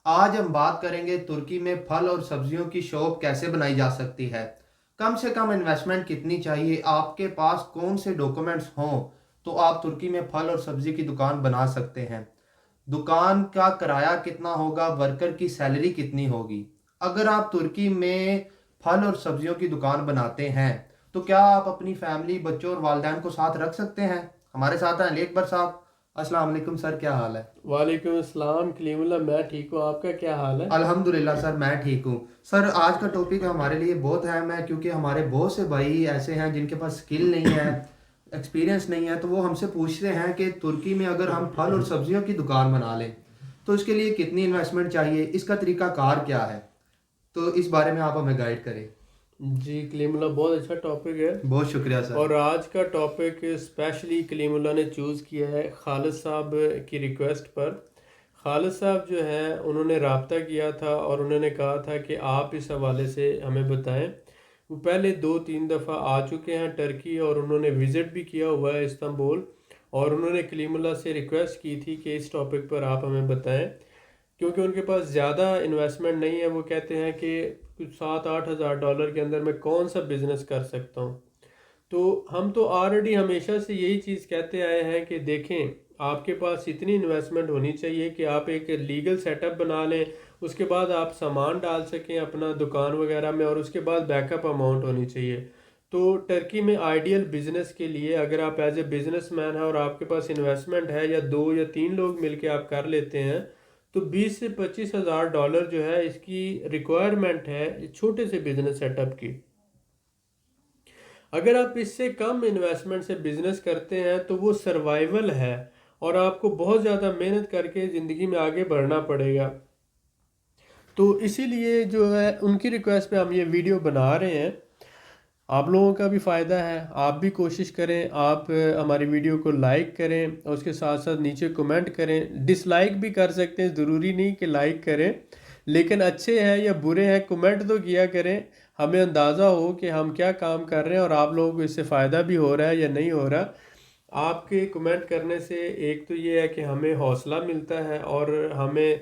آج ہم بات کریں گے ترکی میں پھل اور سبزیوں کی شاپ کیسے بنائی جا سکتی ہے، کم سے کم انویسٹمنٹ کتنی چاہیے، آپ کے پاس کون سے ڈاکومنٹس ہوں تو آپ ترکی میں پھل اور سبزی کی دکان بنا سکتے ہیں، دکان کا کرایہ کتنا ہوگا، ورکر کی سیلری کتنی ہوگی۔ اگر آپ ترکی میں پھل اور سبزیوں کی دکان بناتے ہیں تو کیا آپ اپنی فیملی، بچوں اور والدین کو ساتھ رکھ سکتے ہیں؟ ہمارے ساتھ ہیں علی اکبر صاحب۔ السلام علیکم سر، کیا حال ہے؟ وعلیکم السلام کلیم اللہ، میں ٹھیک ہوں، آپ کا کیا حال ہے؟ الحمدللہ سر، میں ٹھیک ہوں۔ سر آج کا ٹاپک ہمارے لیے بہت اہم ہے کیونکہ ہمارے بہت سے بھائی ایسے ہیں جن کے پاس سکل نہیں ہے، ایکسپیرینس نہیں ہے، تو وہ ہم سے پوچھتے ہیں کہ ترکی میں اگر ہم پھل اور سبزیوں کی دکان بنا لیں تو اس کے لیے کتنی انویسٹمنٹ چاہیے، اس کا طریقہ کار کیا ہے، تو اس بارے میں آپ ہمیں گائیڈ کریں۔ جی کلیم اللہ، بہت اچھا ٹاپک ہے، بہت شکریہ سر۔ اور آج کا ٹاپک اسپیشلی کلیم اللہ نے چوز کیا ہے خالد صاحب کی ریکویسٹ پر۔ خالد صاحب جو ہیں انہوں نے رابطہ کیا تھا اور انہوں نے کہا تھا کہ آپ اس حوالے سے ہمیں بتائیں۔ وہ پہلے 2-3 دفعہ آ چکے ہیں ٹرکی، اور انہوں نے وزٹ بھی کیا ہوا ہے استنبول، اور انہوں نے کلیم اللہ سے ریکویسٹ کی تھی کہ اس ٹاپک پر آپ ہمیں بتائیں، کیونکہ ان کے پاس زیادہ انویسٹمنٹ نہیں ہے۔ وہ کہتے ہیں کہ کچھ 7-8 ہزار ڈالر کے اندر میں کون سا بزنس کر سکتا ہوں۔ تو ہم تو آلریڈی ہمیشہ سے یہی چیز کہتے آئے ہیں کہ دیکھیں، آپ کے پاس اتنی انویسٹمنٹ ہونی چاہیے کہ آپ ایک لیگل سیٹ اپ بنا لیں، اس کے بعد آپ سامان ڈال سکیں اپنا دکان وغیرہ میں، اور اس کے بعد بیک اپ اماؤنٹ ہونی چاہیے۔ تو ٹرکی میں آئیڈیل بزنس کے لیے اگر آپ ایز اے بزنس مین ہیں اور آپ کے پاس انویسٹمنٹ ہے، یا 2 یا 3 لوگ مل کے آپ کر لیتے ہیں، تو 20 سے 25 ہزار ڈالر جو ہے اس کی ریکوائرمنٹ ہے چھوٹے سے بزنس سیٹ اپ کی۔ اگر آپ اس سے کم انویسٹمنٹ سے بزنس کرتے ہیں تو وہ سروائیول ہے، اور آپ کو بہت زیادہ محنت کر کے زندگی میں آگے بڑھنا پڑے گا۔ تو اسی لیے جو ہے ان کی ریکویسٹ پہ ہم یہ ویڈیو بنا رہے ہیں، آپ لوگوں کا بھی فائدہ ہے، آپ بھی کوشش کریں، آپ ہماری ویڈیو کو لائک کریں، اور اس کے ساتھ ساتھ نیچے کمنٹ کریں، ڈس لائک بھی کر سکتے ہیں، ضروری نہیں کہ لائک کریں، لیکن اچھے ہیں یا برے ہیں کمنٹ تو کیا کریں، ہمیں اندازہ ہو کہ ہم کیا کام کر رہے ہیں اور آپ لوگوں کو اس سے فائدہ بھی ہو رہا ہے یا نہیں ہو رہا۔ آپ کے کمنٹ کرنے سے ایک تو یہ ہے کہ ہمیں حوصلہ ملتا ہے، اور ہمیں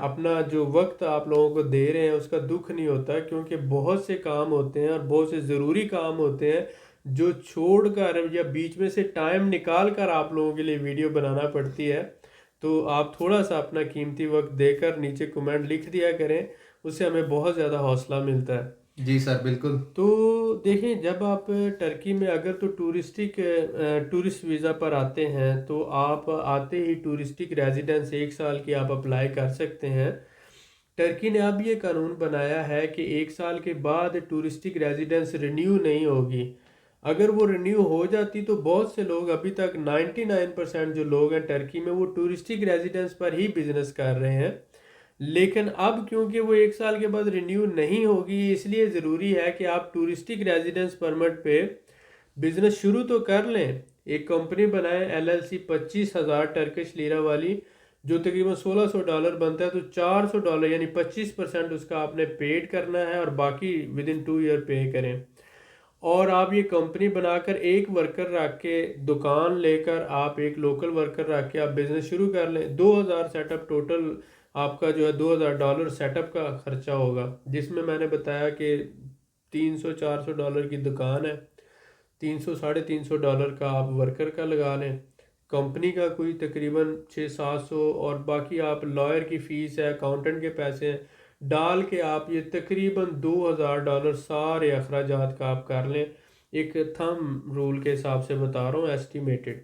اپنا جو وقت آپ لوگوں کو دے رہے ہیں اس کا دکھ نہیں ہوتا، کیونکہ بہت سے کام ہوتے ہیں اور بہت سے ضروری کام ہوتے ہیں جو چھوڑ کر یا بیچ میں سے ٹائم نکال کر آپ لوگوں کے لیے ویڈیو بنانا پڑتی ہے۔ تو آپ تھوڑا سا اپنا قیمتی وقت دے کر نیچے کمنٹ لکھ دیا کریں، اس سے ہمیں بہت زیادہ حوصلہ ملتا ہے۔ جی سر، بالکل۔ تو دیکھیں، جب آپ ٹرکی میں اگر تو ٹورسٹ ویزا پر آتے ہیں تو آپ آتے ہی ٹورسٹک ریزیڈنس 1 سال کی آپ اپلائی کر سکتے ہیں۔ ٹرکی نے اب یہ قانون بنایا ہے کہ 1 سال کے بعد ٹورسٹک ریزیڈنس رینیو نہیں ہوگی۔ اگر وہ رینیو ہو جاتی تو بہت سے لوگ، ابھی تک 99% جو لوگ ہیں ٹرکی میں، وہ ٹورسٹک ریزیڈنس پر ہی بزنس کر رہے ہیں، لیکن اب کیونکہ وہ 1 سال کے بعد رینیو نہیں ہوگی، اس لیے ضروری ہے کہ آپ ٹورسٹک ریزیڈنس پرمٹ پہ بزنس شروع تو کر لیں۔ ایک کمپنی بنائیں LLC 25,000 ٹرکش لیرہ والی، جو تقریباً $1,600 بنتا ہے، تو $400 یعنی 25% اس کا آپ نے پیڈ کرنا ہے، اور باقی ودن 2 ایئر پے کریں۔ اور آپ یہ کمپنی بنا کر ایک ورکر رکھ کے، دکان لے کر آپ ایک لوکل ورکر رکھ کے آپ بزنس شروع کر لیں۔ 2,000 سیٹ اپ ٹوٹل آپ کا جو ہے $2,000 سیٹ اپ کا خرچہ ہوگا، جس میں نے بتایا کہ $300-400 کی دکان ہے، $300-350 کا آپ ورکر کا لگا لیں، کمپنی کا کوئی تقریباً 600-700، اور باقی آپ لائر کی فیس ہے، اکاؤنٹنٹ کے پیسے ہیں، ڈال کے آپ یہ تقریباً $2,000 سارے اخراجات کا آپ کر لیں۔ ایک تھم رول کے حساب سے بتا رہا ہوں، ایسٹیمیٹڈ۔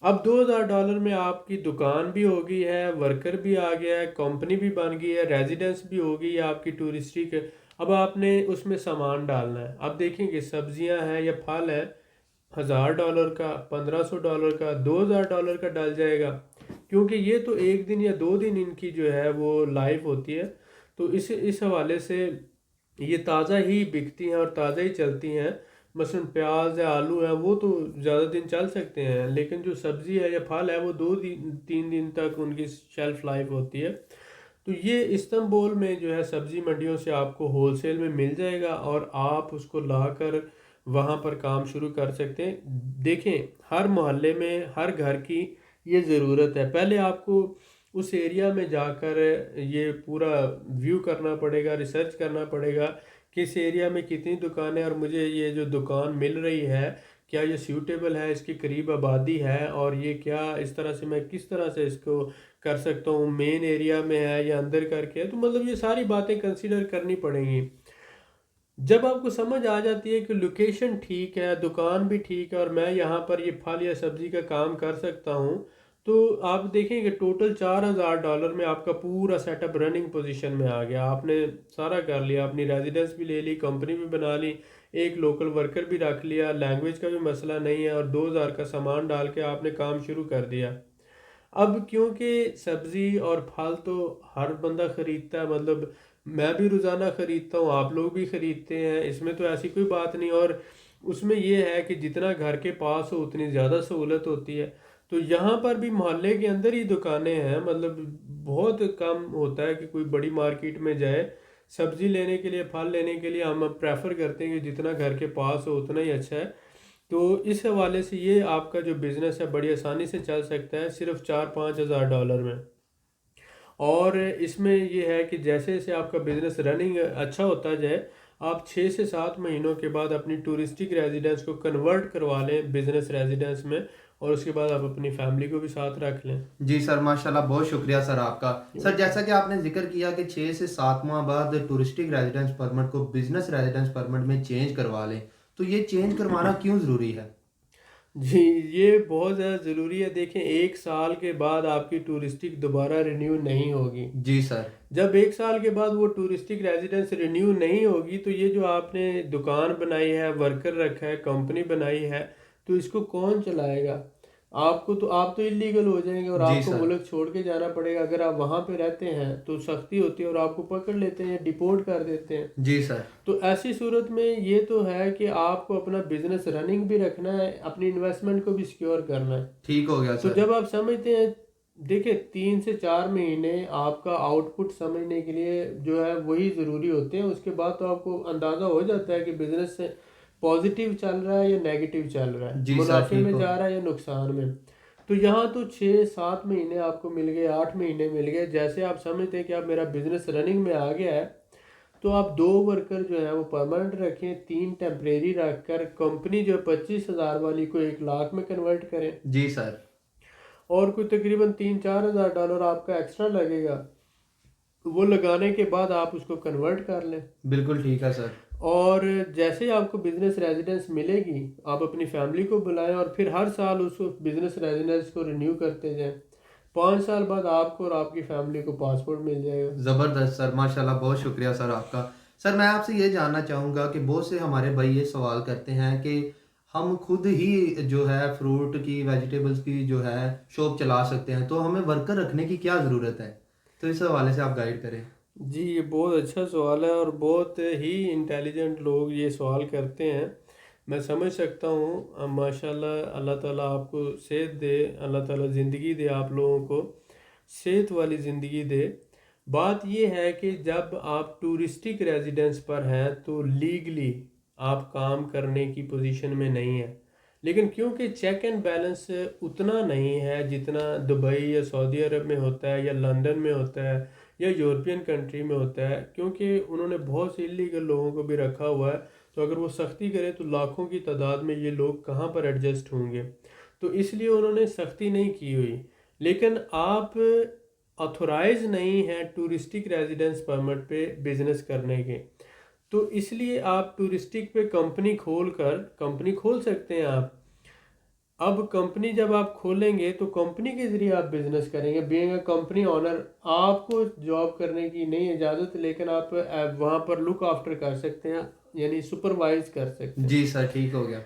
اب $2,000 میں آپ کی دکان بھی ہو گئی ہے، ورکر بھی آ گیا ہے، کمپنی بھی بن گئی ہے، ریزیڈنس بھی ہو گئی ہے آپ کی ٹورسٹک۔ اب آپ نے اس میں سامان ڈالنا ہے۔ اب دیکھیں کہ سبزیاں ہیں یا پھل ہیں، $1,000 کا، $1,500 کا، $2,000 کا ڈال جائے گا، کیونکہ یہ تو 1 دن یا 2 دن ان کی جو ہے وہ لائف ہوتی ہے۔ تو اس حوالے سے یہ تازہ ہی بکتی ہیں اور تازہ ہی چلتی ہیں۔ مثلا پیاز ہے، آلو ہے، وہ تو زیادہ دن چل سکتے ہیں، لیکن جو سبزی ہے یا پھل ہے وہ 2-3 دن تک ان کی شیلف لائف ہوتی ہے۔ تو یہ استنبول میں جو ہے سبزی منڈیوں سے آپ کو ہول سیل میں مل جائے گا، اور آپ اس کو لا کر وہاں پر کام شروع کر سکتے ہیں۔ دیکھیں، ہر محلے میں ہر گھر کی یہ ضرورت ہے، پہلے آپ کو اس ایریا میں جا کر یہ پورا ویو کرنا پڑے گا، ریسرچ کرنا پڑے گا کس ایریا میں کتنی دکانیں، اور مجھے یہ جو دکان مل رہی ہے کیا یہ سیوٹیبل ہے، اس کے قریب آبادی ہے، اور یہ کیا اس طرح سے میں کس طرح سے اس کو کر سکتا ہوں، مین ایریا میں ہے یا اندر کر کے ہے، تو مطلب یہ ساری باتیں کنسیڈر کرنی پڑیں گی۔ جب آپ کو سمجھ آ جاتی ہے کہ لوکیشن ٹھیک ہے، دکان بھی ٹھیک ہے، اور میں یہاں پر یہ پھل یا سبزی کا کام کر سکتا ہوں، تو آپ دیکھیں کہ ٹوٹل $4000 میں آپ کا پورا سیٹ اپ رننگ پوزیشن میں آ گیا، آپ نے سارا کر لیا، اپنی ریزیڈنس بھی لے لی، کمپنی بھی بنا لی، ایک لوکل ورکر بھی رکھ لیا، لینگویج کا بھی مسئلہ نہیں ہے، اور 2000 کا سامان ڈال کے آپ نے کام شروع کر دیا۔ اب کیونکہ سبزی اور پھل تو ہر بندہ خریدتا ہے، مطلب میں بھی روزانہ خریدتا ہوں، آپ لوگ بھی خریدتے ہیں، اس میں تو ایسی کوئی بات نہیں، اور اس میں یہ ہے کہ جتنا گھر کے پاس ہو اتنی زیادہ سہولت ہوتی ہے۔ تو یہاں پر بھی محلے کے اندر ہی دکانیں ہیں، مطلب بہت کم ہوتا ہے کہ کوئی بڑی مارکیٹ میں جائے سبزی لینے کے لیے، پھل لینے کے لیے۔ ہم پریفر کرتے ہیں کہ جتنا گھر کے پاس ہو اتنا ہی اچھا ہے۔ تو اس حوالے سے یہ آپ کا جو بزنس ہے بڑی آسانی سے چل سکتا ہے صرف $4-5 ہزار میں۔ اور اس میں یہ ہے کہ جیسے جیسے آپ کا بزنس رننگ اچھا ہوتا جائے، آپ 6 سے 7 مہینوں کے بعد اپنی ٹورسٹک ریزیڈنس کو کنورٹ کروا لیں بزنس ریزیڈنس میں، اور اس کے بعد آپ اپنی فیملی کو بھی ساتھ رکھ لیں۔ جی سر، ماشاءاللہ، بہت شکریہ سر آپ کا۔ سر جیسا کہ آپ نے ذکر کیا کہ 6 سے 7 ماہ بعد ٹورسٹک ریزیڈنس پرمٹ کو بزنس ریزیڈنس پرمٹ میں چینج کروا لیں، تو یہ چینج کروانا کیوں ضروری ہے؟ جی، یہ بہت زیادہ ضروری ہے۔ دیکھیں 1 سال کے بعد آپ کی ٹورسٹک دوبارہ رینیو نہیں ہوگی۔ جی سر۔ جب 1 سال کے بعد وہ ٹورسٹک ریزیڈنس رینیو نہیں ہوگی تو یہ جو آپ نے دکان بنائی ہے، ورکر رکھا ہے، کمپنی بنائی ہے، تو اس کو کون چلائے گا؟ آپ تو انلیگل ہو جائیں گے، اور جی آپ کو سر۔ ملک چھوڑ کے جانا پڑے گا۔ اگر آپ وہاں پہ رہتے ہیں تو سختی ہوتی ہے اور آپ کو پکڑ لیتے ہیں، ڈیپورٹ کر دیتے ہیں۔ جی سر۔ تو ایسی صورت میں یہ تو ہے کہ آپ کو اپنا بزنس رننگ بھی رکھنا ہے، اپنی انویسٹمنٹ کو بھی سیکیور کرنا ہے۔ ٹھیک ہو گیا تو سر۔ جب آپ سمجھتے ہیں، دیکھیں 3 سے 4 مہینے آپ کا آؤٹ پٹ سمجھنے کے لیے جو ہے وہی ضروری ہوتے ہیں، اس کے بعد تو آپ کو اندازہ ہو جاتا ہے کہ بزنس سے پازیٹیو چل رہا ہے یا نیگیٹو چل رہا ہے، جی سر، منافع ٹھیک میں ہو جا رہا ہے یا نقصان میں۔ تو یہاں تو 6-7 مہینے آپ کو مل گئے، 8 مہینے مل گئے، جیسے آپ سمجھتے ہیں کہ اب میرا بزنس رننگ میں آ گیا ہے، تو آپ 2 ورکر جو ہیں وہ پرماننٹ رکھیں، 3 ٹیمپریری رکھ کر کمپنی جو 25,000 والی کو 1 لاکھ میں کنورٹ کریں، جی سر۔ اور کوئی تقریباً $3-4 ہزار آپ کا ایکسٹرا لگے گا، وہ لگانے کے بعد آپ اس کو کنورٹ کر لیں۔ بالکل ٹھیک ہے سر۔ اور جیسے ہی آپ کو بزنس ریزیڈنس ملے گی، آپ اپنی فیملی کو بلائیں، اور پھر ہر سال اس بزنس ریزیڈنس کو رینیو کرتے جائیں۔ 5 سال بعد آپ کو اور آپ کی فیملی کو پاسپورٹ مل جائے گا۔ زبردست سر، ماشاءاللہ، بہت شکریہ سر آپ کا۔ سر میں آپ سے یہ جاننا چاہوں گا کہ بہت سے ہمارے بھائی یہ سوال کرتے ہیں کہ ہم خود ہی جو ہے فروٹ کی، ویجیٹیبلز کی جو ہے شاپ چلا سکتے ہیں، تو ہمیں ورکر رکھنے کی کیا ضرورت ہے؟ تو اس حوالے سے آپ گائیڈ کریں۔ جی، یہ بہت اچھا سوال ہے، اور بہت ہی انٹیلیجنٹ لوگ یہ سوال کرتے ہیں، میں سمجھ سکتا ہوں۔ ماشاءاللہ، اللہ تعالیٰ آپ کو صحت دے، اللہ تعالیٰ زندگی دے، آپ لوگوں کو صحت والی زندگی دے۔ بات یہ ہے کہ جب آپ ٹورسٹک ریزیڈنس پر ہیں تو لیگلی آپ کام کرنے کی پوزیشن میں نہیں ہیں، لیکن کیونکہ چیک اینڈ بیلنس اتنا نہیں ہے جتنا دبئی یا سعودی عرب میں ہوتا ہے، یا لندن میں ہوتا ہے، یا یورپین کنٹری میں ہوتا ہے، کیونکہ انہوں نے بہت سے انلیگل لوگوں کو بھی رکھا ہوا ہے، تو اگر وہ سختی کرے تو لاکھوں کی تعداد میں یہ لوگ کہاں پر ایڈجسٹ ہوں گے، تو اس لیے انہوں نے سختی نہیں کی ہوئی۔ لیکن آپ آتھورائز نہیں ہیں ٹورسٹک ریزیڈنس پرمٹ پہ بزنس کرنے کے، تو اس لیے آپ ٹورسٹک پہ کمپنی کھول سکتے ہیں آپ۔ اب کمپنی جب آپ کھولیں گے تو کمپنی کے ذریعے آپ بزنس کریں گے، بینگ اے کمپنی اونر۔ آپ کو جاب کرنے کی نہیں اجازت، لیکن آپ وہاں پر لک آفٹر کر سکتے ہیں، یعنی سپروائز کر سکتے ہیں۔ جی سر، ٹھیک ہو گیا۔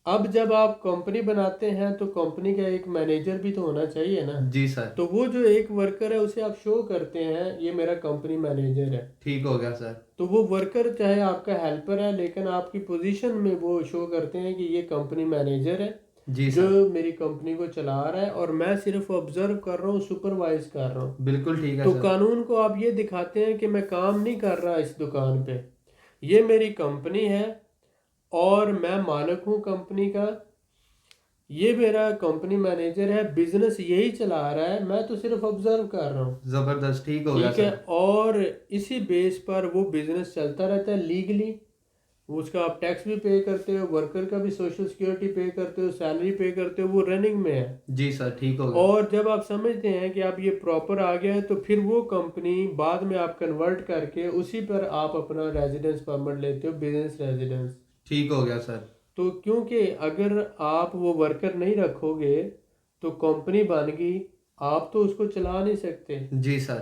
اب جب آپ کمپنی بناتے ہیں تو کمپنی کا ایک مینیجر بھی تو ہونا چاہیے نا، جی سر۔ تو وہ جو ایک ورکر ہے اسے آپ شو کرتے ہیں یہ میرا کمپنی مینیجر ہے، ٹھیک ہو گیا سر۔ تو وہ ورکر چاہے آپ کا ہیلپر ہے، لیکن آپ کی پوزیشن میں وہ شو کرتے ہیں کہ یہ کمپنی مینیجر ہے جی جو سر۔ میری کمپنی کو چلا رہا ہے، اور میں صرف آبزرو کر رہا ہوں، سپروائز کر رہا ہوں۔ بالکل ٹھیک ہے تو سر۔ قانون کو آپ یہ دکھاتے ہیں کہ میں کام نہیں کر رہا اس دکان پہ، یہ میری کمپنی ہے اور میں مالک ہوں کمپنی کا، یہ میرا کمپنی مینیجر ہے، بزنس یہی چلا رہا ہے، میں تو صرف آبزرو کر رہا ہوں. زبردست، ٹھیک ہو گیا ٹھیک ہے، سر. اور اسی بیس پر وہ بزنس چلتا رہتا ہے لیگلی. اس کا آپ ٹیکس بھی پے کرتے ہو، ورکر کا بھی سوشل سیکیورٹی پے کرتے ہو، سیلری پے کرتے ہو، وہ رننگ میں ہے. جی سر، ٹھیک ہو گیا. اور جب آپ سمجھتے ہیں کہ اب یہ پراپر آ گیا ہے تو پھر وہ کمپنی بعد میں آپ کنورٹ کر کے اسی پر آپ اپنا ریزیڈنس پرمٹ لیتے ہو، بزنس ریزیڈنس. ٹھیک ہو گیا سر. تو کیونکہ اگر آپ وہ ورکر نہیں رکھو گے تو کمپنی بن گئی، آپ تو اس کو چلا نہیں سکتے، جی سر.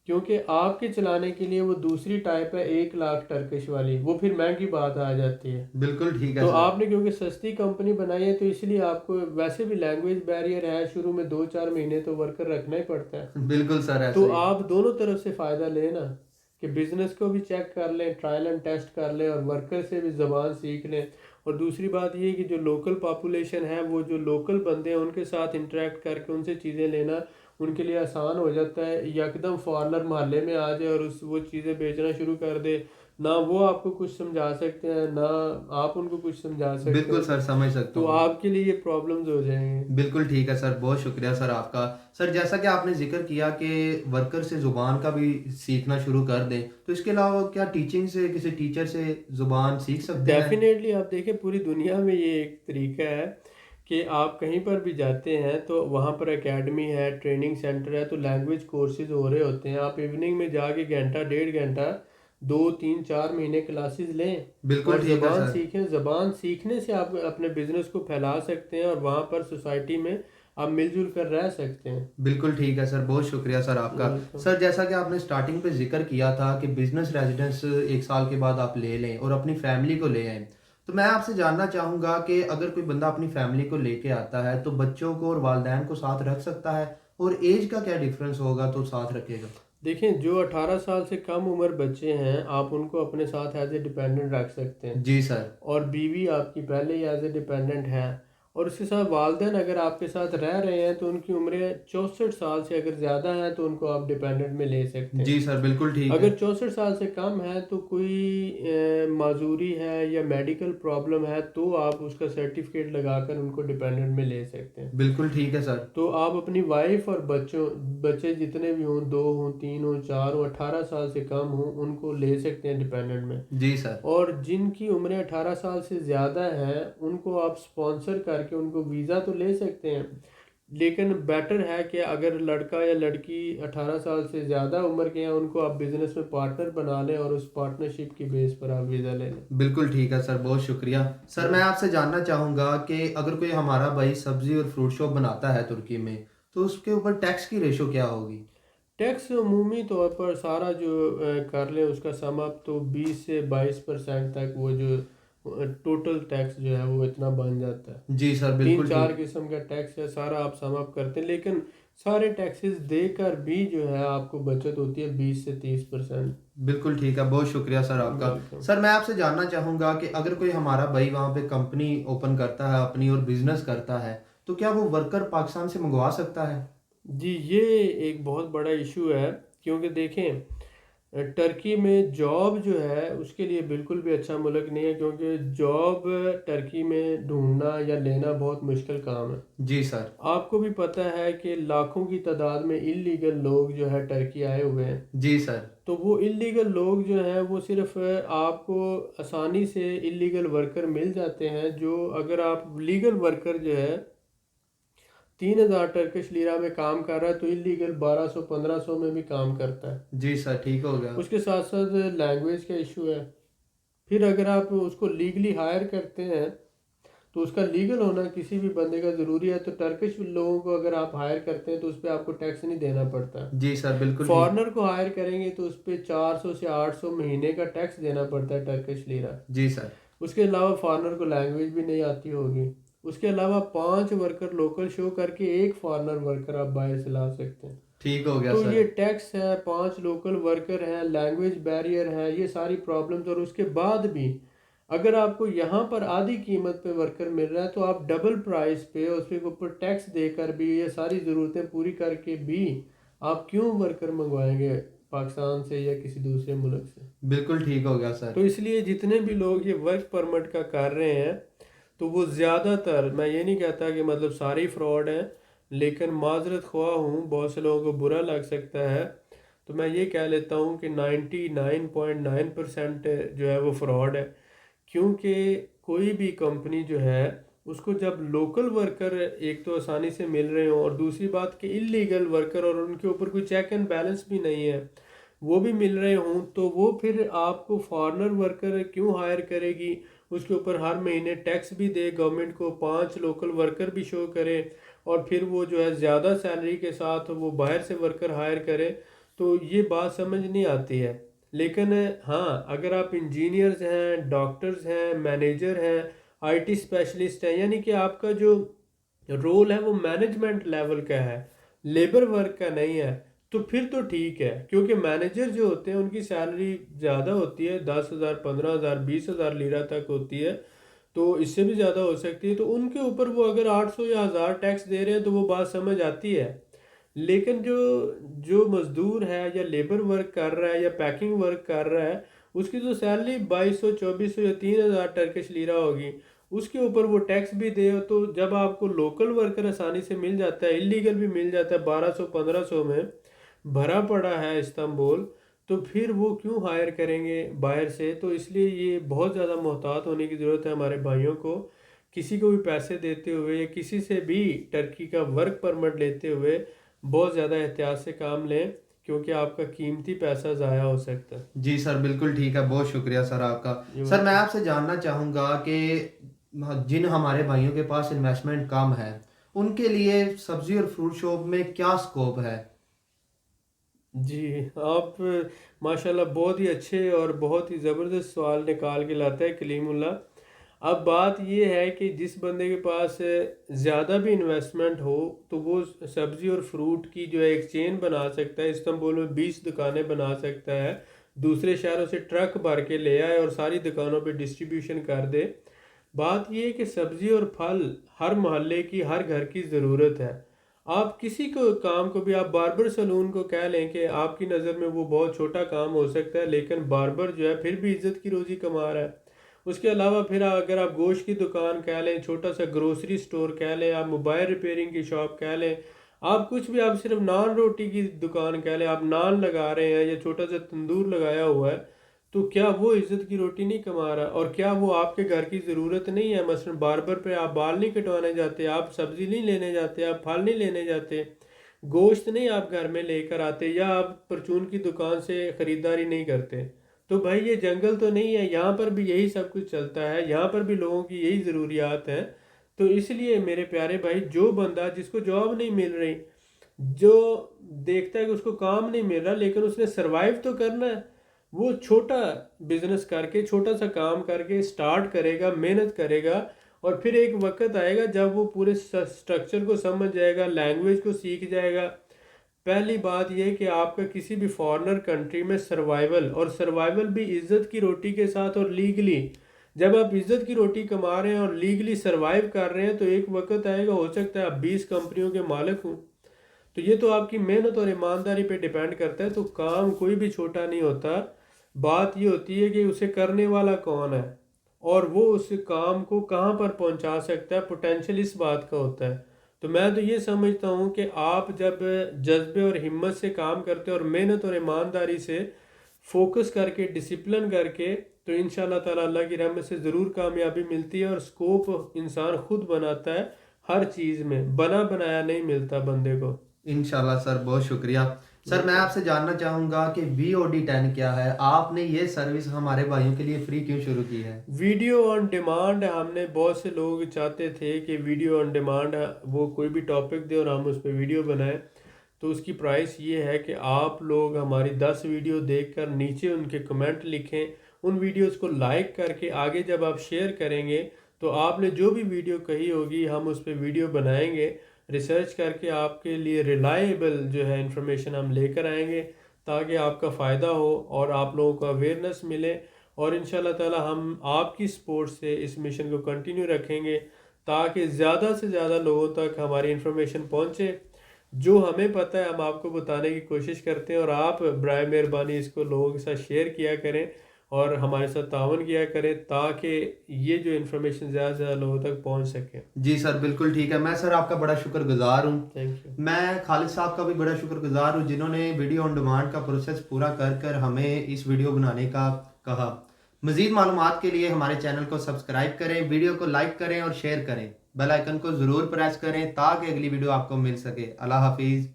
کیونکہ آپ کے چلانے کے لیے وہ دوسری ٹائپ ہے 1 لاکھ ٹرکش والی، وہ پھر مہنگی بات آ جاتی ہے. بالکل ٹھیک ہے تو سر. آپ نے کیونکہ سستی کمپنی بنائی ہے تو اس لیے آپ کو ویسے بھی لینگویج بیریئر ہے، شروع میں 2-4 مہینے تو ورکر رکھنا ہی پڑتا ہے. بالکل سر، ایسا تو ہی. آپ دونوں طرف سے فائدہ لیں نا، کہ بزنس کو بھی چیک کر لیں، ٹرائل اینڈ ٹیسٹ کر لیں، اور ورکر سے بھی زبان سیکھ لیں. اور دوسری بات یہ کہ جو لوکل پاپولیشن ہے، وہ جو لوکل بندے ہیں ان کے ساتھ انٹریکٹ کر کے ان سے چیزیں لینا ان کے لیے آسان ہو جاتا ہے. یکدم فارنر محلے میں آ جائے اور وہ چیزیں بیچنا شروع کر دے، نہ وہ آپ کو کچھ سمجھا سکتے ہیں نہ آپ ان کو کچھ سمجھا سکتے بالکل ہو، سر، سمجھ سکتا تو ہوں. آپ کے لیے یہ پرابلمز ہو جائیں گے. بالکل ٹھیک ہے سر، بہت شکریہ سر آپ کا. سر جیسا کہ آپ نے ذکر کیا کہ ورکر سے زبان کا بھی سیکھنا شروع کر دیں، تو اس کے علاوہ کیا ٹیچنگ سے کسی ٹیچر سے زبان سیکھ سکتے ہیں؟ ڈیفینیٹلی آپ دیکھیں پوری دنیا میں یہ ایک طریقہ ہے کہ آپ کہیں پر بھی جاتے ہیں تو وہاں پر اکیڈمی ہے، ٹریننگ سینٹر ہے، تو لینگویج کورسز ہو رہے ہوتے ہیں. آپ ایوننگ میں جا کے گھنٹہ 1.5 گھنٹہ 2-3-4 مہینے کلاسز لیں اور بالکل ٹھیک ہے زبان سر. سیکھیں. زبان سیکھنے سے آپ اپنے بزنس کو پھیلا سکتے ہیں اور وہاں پر سوسائٹی میں آپ مل جل کر رہ سکتے ہیں. بالکل ٹھیک ہے سر، بہت شکریہ سر آپ کا. ویلکم. سر جیسا کہ آپ نے سٹارٹنگ پہ ذکر کیا تھا کہ بزنس ریزیڈنس 1 سال کے بعد آپ لے لیں اور اپنی فیملی کو لے آئیں، تو میں آپ سے جاننا چاہوں گا کہ اگر کوئی بندہ اپنی فیملی کو لے کے آتا ہے تو بچوں کو اور والدین کو ساتھ رکھ سکتا ہے، اور ایج کا کیا ڈیفرنس ہوگا تو ساتھ رکھے گا؟ دیکھیں جو 18 سال سے کم عمر بچے ہیں آپ ان کو اپنے ساتھ ایز اے ڈیپینڈنٹ رکھ سکتے ہیں، جی سر. اور بیوی آپ کی پہلے ہی ایز اے ڈیپینڈنٹ ہے. اور اس کے ساتھ والدین اگر آپ کے ساتھ رہ رہے ہیں تو ان کی عمریں 64 سال سے اگر زیادہ ہیں تو ان کو آپ ڈیپینڈنٹ میں لے سکتے ہیں. جی سر، بالکل ٹھیک ہے. اگر 64 سال سے کم ہے تو کوئی معذوری ہے یا میڈیکل پرابلم ہے تو آپ اس کا سرٹیفکیٹ لگا کر ان کو ڈیپینڈنٹ میں لے سکتے ہیں. بالکل ٹھیک ہے سر. تو آپ اپنی وائف اور بچے جتنے بھی ہوں، 2 ہوں 3 ہوں 4 ہوں 18 سال سے کم ہوں، ان کو لے سکتے ہیں ڈیپینڈنٹ میں. جی سر. اور جن کی عمریں 18 سال سے زیادہ ہیں ان کو آپ سپانسر کر کے ان کو ویزا تو لے سکتے ہیں، لیکن بیٹر ہے کہ اگر لڑکا یا لڑکی 18 سال سے زیادہ عمر کے ہیں ان کو آپ بزنس میں پارٹنر بنا لیں اور اس پارٹنرشپ کی بیس پر آپ ویزا لے لیں. بالکل ٹھیک ہے سر، بہت شکریہ. سر میں آپ سے جاننا چاہوں گا کہ اگر کوئی ہمارا بھائی سبزی اور فروٹ شاپ بناتا ہے ترکی میں، تو اس کے اوپر ٹیکس کی ریشو کیا ہوگی؟ ٹیکس عمومی طور پر سارا جو کر لیں اس کا سم اپ تو 20 سے 22% تک وہ جو ٹوٹل ٹیکس جو ہے وہ اتنا بن جاتا ہے. جی سر، 3-4 قسم کا ٹیکس ہے، سارا آپ سم اپ کرتے ہیں، لیکن سارے ٹیکسز دے کر بھی جو ہے آپ کو بچت ہوتی ہے 20 سے 30%. بالکل ٹھیک ہے، بہت شکریہ سر آپ کا. ویلکم. سر میں آپ سے جاننا چاہوں گا کہ اگر کوئی ہمارا بھائی وہاں پہ کمپنی اوپن کرتا ہے اپنی اور بزنس کرتا ہے، تو کیا وہ ورکر پاکستان سے منگوا سکتا ہے؟ جی یہ ایک بہت بڑا ایشو ہے، کیونکہ دیکھیں ٹرکی میں جاب جو ہے اس کے لیے بالکل بھی اچھا ملک نہیں ہے، کیونکہ جاب ٹرکی میں ڈھونڈنا یا لینا بہت مشکل کام ہے. جی سر. آپ کو بھی پتہ ہے کہ لاکھوں کی تعداد میں انلیگل لوگ جو ہے ٹرکی آئے ہوئے ہیں. جی سر. تو وہ انلیگل لوگ جو ہیں وہ صرف آپ کو آسانی سے انلیگل ورکر مل جاتے ہیں، جو اگر آپ لیگل ورکر جو ہے 3,000 ٹرکش لیرہ میں کام کر رہا ہے تو انلیگل 1,200-1,500 میں بھی کام کرتا ہے. جی سر، ٹھیک ہو گیا. اس کے ساتھ ساتھ لینگویج کا ایشو ہے. پھر اگر آپ اس کو لیگلی ہائر کرتے ہیں تو اس کا لیگل ہونا کسی بھی بندے کا ضروری ہے. تو ٹرکش لوگوں کو اگر آپ ہائر کرتے ہیں تو اس پہ آپ کو ٹیکس نہیں دینا پڑتا. جی سر، بالکل ٹھیک. فارنر کو ہائر کریں گے تو اس پہ 400 سے 800 مہینے کا ٹیکس دینا پڑتا ہے ٹرکش لیرہ. جی سر. اس کے علاوہ فارنر کو لینگویج بھی نہیں آتی ہوگی. اس کے علاوہ 5 ورکر لوکل شو کر کے ایک فارنر ورکر آپ باہر سے لا سکتے ہیں. ٹھیک ہو گیا تو سر. یہ ٹیکس ہے، 5 لوکل ورکر ہیں، لینگویج بیریئر ہے، یہ ساری پرابلمز. اور اس کے بعد بھی اگر آپ کو یہاں پر آدھی قیمت پہ ورکر مل رہا ہے تو آپ ڈبل پرائس پہ اس کے اوپر ٹیکس دے کر بھی یہ ساری ضرورتیں پوری کر کے بھی آپ کیوں ورکر منگوائیں گے پاکستان سے یا کسی دوسرے ملک سے؟ بالکل ٹھیک ہو گیا سر. تو اس لیے جتنے بھی لوگ یہ ورک پرمٹ کا کر رہے ہیں تو وہ زیادہ تر، میں یہ نہیں کہتا کہ مطلب سارے فراڈ ہیں، لیکن معذرت خواہ ہوں، بہت سے لوگوں کو برا لگ سکتا ہے، تو میں یہ کہہ لیتا ہوں کہ 99.9% جو ہے وہ فراڈ ہے، کیونکہ کوئی بھی کمپنی جو ہے اس کو جب لوکل ورکر ایک تو آسانی سے مل رہے ہوں، اور دوسری بات کہ انلیگل ورکر اور ان کے اوپر کوئی چیک اینڈ بیلنس بھی نہیں ہے وہ بھی مل رہے ہوں، تو وہ پھر آپ کو فارنر ورکر کیوں ہائر کرے گی؟ اس کے اوپر ہر مہینے ٹیکس بھی دے گورنمنٹ کو، 5 لوکل ورکر بھی شو کرے، اور پھر وہ جو ہے زیادہ سیلری کے ساتھ وہ باہر سے ورکر ہائر کرے، تو یہ بات سمجھ نہیں آتی ہے۔ لیکن ہاں، اگر آپ انجینئرز ہیں، ڈاکٹرز ہیں، مینیجر ہیں، آئی ٹی اسپیشلسٹ ہیں، یعنی کہ آپ کا جو رول ہے وہ مینجمنٹ لیول کا ہے، لیبر ورک کا نہیں ہے، تو پھر تو ٹھیک ہے، کیونکہ مینیجر جو ہوتے ہیں ان کی سیلری زیادہ ہوتی ہے، 10,000 15,000 20,000 لیرہ تک ہوتی ہے، تو اس سے بھی زیادہ ہو سکتی ہے، تو ان کے اوپر وہ اگر 800 یا 1000 ٹیکس دے رہے ہیں تو وہ بات سمجھ آتی ہے۔ لیکن جو مزدور ہے یا لیبر ورک کر رہا ہے یا پیکنگ ورک کر رہا ہے، اس کی تو سیلری 2200 2400 یا 3000 ٹرکش لیرہ ہوگی، اس کے اوپر وہ ٹیکس بھی دے، تو جب آپ کو لوکل ورکر آسانی سے مل جاتا ہے، انلیگل بھی مل جاتا ہے 1200 1500 میں بھرا پڑا ہے استنبول، تو پھر وہ کیوں ہائر کریں گے باہر سے؟ تو اس لیے یہ بہت زیادہ محتاط ہونے کی ضرورت ہے ہمارے بھائیوں کو، کسی کو بھی پیسے دیتے ہوئے یا کسی سے بھی ٹرکی کا ورک پرمٹ لیتے ہوئے بہت زیادہ احتیاط سے کام لیں، کیونکہ آپ کا قیمتی پیسہ ضائع ہو سکتا ہے۔ جی سر، بالکل ٹھیک ہے، بہت شکریہ سر آپ کا۔ یہ سر میں ویلکم۔ آپ سے جاننا چاہوں گا کہ جن ہمارے بھائیوں کے پاس انویسٹمنٹ کم ہے ان کے لیے سبزی اور فروٹ شاپ میں کیا سکوپ ہے؟ جی، آپ ماشاءاللہ بہت ہی اچھے اور بہت ہی زبردست سوال نکال کے لاتا ہے کلیم اللہ۔ اب بات یہ ہے کہ جس بندے کے پاس زیادہ بھی انویسٹمنٹ ہو تو وہ سبزی اور فروٹ کی جو ہے ایک چین بنا سکتا ہے، استنبول میں 20 دکانیں بنا سکتا ہے، دوسرے شہروں سے ٹرک بھر کے لے آئے اور ساری دکانوں پہ ڈسٹریبیوشن کر دے۔ بات یہ ہے کہ سبزی اور پھل ہر محلے کی، ہر گھر کی ضرورت ہے۔ آپ کسی کو کام کو بھی، آپ باربر سلون کو کہہ لیں کہ آپ کی نظر میں وہ بہت چھوٹا کام ہو سکتا ہے، لیکن باربر جو ہے پھر بھی عزت کی روزی کما رہا ہے۔ اس کے علاوہ پھر اگر آپ گوشت کی دکان کہہ لیں، چھوٹا سا گروسری سٹور کہہ لیں، آپ موبائل ریپیئرنگ کی شاپ کہہ لیں، آپ کچھ بھی، آپ صرف نان روٹی کی دکان کہہ لیں، آپ نان لگا رہے ہیں یا چھوٹا سا تندور لگایا ہوا ہے، تو کیا وہ عزت کی روٹی نہیں کما رہا؟ اور کیا وہ آپ کے گھر کی ضرورت نہیں ہے؟ مثلا باربر پہ آپ بال نہیں کٹوانے جاتے، آپ سبزی نہیں لینے جاتے، آپ پھل نہیں لینے جاتے، گوشت نہیں آپ گھر میں لے کر آتے، یا آپ پرچون کی دکان سے خریداری نہیں کرتے، تو بھائی یہ جنگل تو نہیں ہے، یہاں پر بھی یہی سب کچھ چلتا ہے، یہاں پر بھی لوگوں کی یہی ضروریات ہیں۔ تو اس لیے میرے پیارے بھائی، جو بندہ جس کو جاب نہیں مل رہی، جو دیکھتا ہے کہ اس کو کام نہیں مل رہا لیکن اس نے سروائیو تو کرنا ہے، وہ چھوٹا بزنس کر کے، چھوٹا سا کام کر کے سٹارٹ کرے گا، محنت کرے گا، اور پھر ایک وقت آئے گا جب وہ پورے سٹرکچر کو سمجھ جائے گا، لینگویج کو سیکھ جائے گا۔ پہلی بات یہ کہ آپ کا کسی بھی فارنر کنٹری میں سروائیول، اور سروائیول بھی عزت کی روٹی کے ساتھ اور لیگلی، جب آپ عزت کی روٹی کما رہے ہیں اور لیگلی سروائیو کر رہے ہیں، تو ایک وقت آئے گا، ہو سکتا ہے آپ 20 کمپنیوں کے مالک ہوں، تو یہ تو آپ کی محنت اور ایمانداری پہ ڈیپینڈ کرتا ہے، تو کام کوئی بھی چھوٹا نہیں ہوتا، بات یہ ہوتی ہے کہ اسے کرنے والا کون ہے اور وہ اس کام کو کہاں پر پہنچا سکتا ہے، پوٹینشل اس بات کا ہوتا ہے۔ تو میں تو یہ سمجھتا ہوں کہ آپ جب جذبے اور ہمت سے کام کرتے اور محنت اور ایمانداری سے فوکس کر کے، ڈسپلن کر کے، تو انشاءاللہ تعالیٰ اللہ کی رحمت سے ضرور کامیابی ملتی ہے، اور سکوپ انسان خود بناتا ہے، ہر چیز میں بنا بنایا نہیں ملتا بندے کو۔ انشاءاللہ سر، بہت شکریہ۔ سر میں آپ سے جاننا چاہوں گا کہ VOD10 کیا ہے؟ آپ نے یہ سروس ہمارے بھائیوں کے لیے فری کیوں شروع کی ہے؟ ویڈیو آن ڈیمانڈ، ہم نے بہت سے لوگ چاہتے تھے کہ ویڈیو آن ڈیمانڈ وہ کوئی بھی ٹاپک دے اور ہم اس پہ ویڈیو بنائیں، تو اس کی پرائس یہ ہے کہ آپ لوگ ہماری 10 ویڈیو دیکھ کر نیچے ان کے کمنٹ لکھیں، ان ویڈیوز کو لائک کر کے آگے جب آپ شیئر کریں گے تو آپ نے جو بھی ویڈیو کہی ہوگی ہم اس پہ ویڈیو بنائیں گے، ریسرچ کر کے آپ کے لیے ریلائیبل جو ہے انفارمیشن ہم لے کر آئیں گے، تاکہ آپ کا فائدہ ہو اور آپ لوگوں کو اویئرنیس ملے، اور انشاءاللہ تعالی ہم آپ کی سپورٹ سے اس مشن کو کنٹینیو رکھیں گے، تاکہ زیادہ سے زیادہ لوگوں تک ہماری انفارمیشن پہنچے، جو ہمیں پتہ ہے ہم آپ کو بتانے کی کوشش کرتے ہیں، اور آپ برائے مہربانی اس کو لوگوں کے ساتھ شیئر کیا کریں، اور ہمارے ساتھ تعاون کیا کریں تاکہ یہ جو انفارمیشن زیادہ سے زیادہ لوگوں تک پہنچ سکے. جی سر بالکل ٹھیک ہے. میں سر آپ کا بڑا شکر گزار ہوں. Thank you. میں خالد صاحب کا بھی بڑا شکر گزار ہوں جنہوں نے ویڈیو آن ڈیمانڈ کا پروسیس پورا کر کر ہمیں اس ویڈیو بنانے کا کہا. مزید معلومات کے لیے ہمارے چینل کو سبسکرائب کریں، ویڈیو کو لائک کریں اور شیئر کریں، بیل آئیکن کو ضرور پریس کریں تاکہ اگلی ویڈیو آپ کو مل سکے. اللہ حافظ.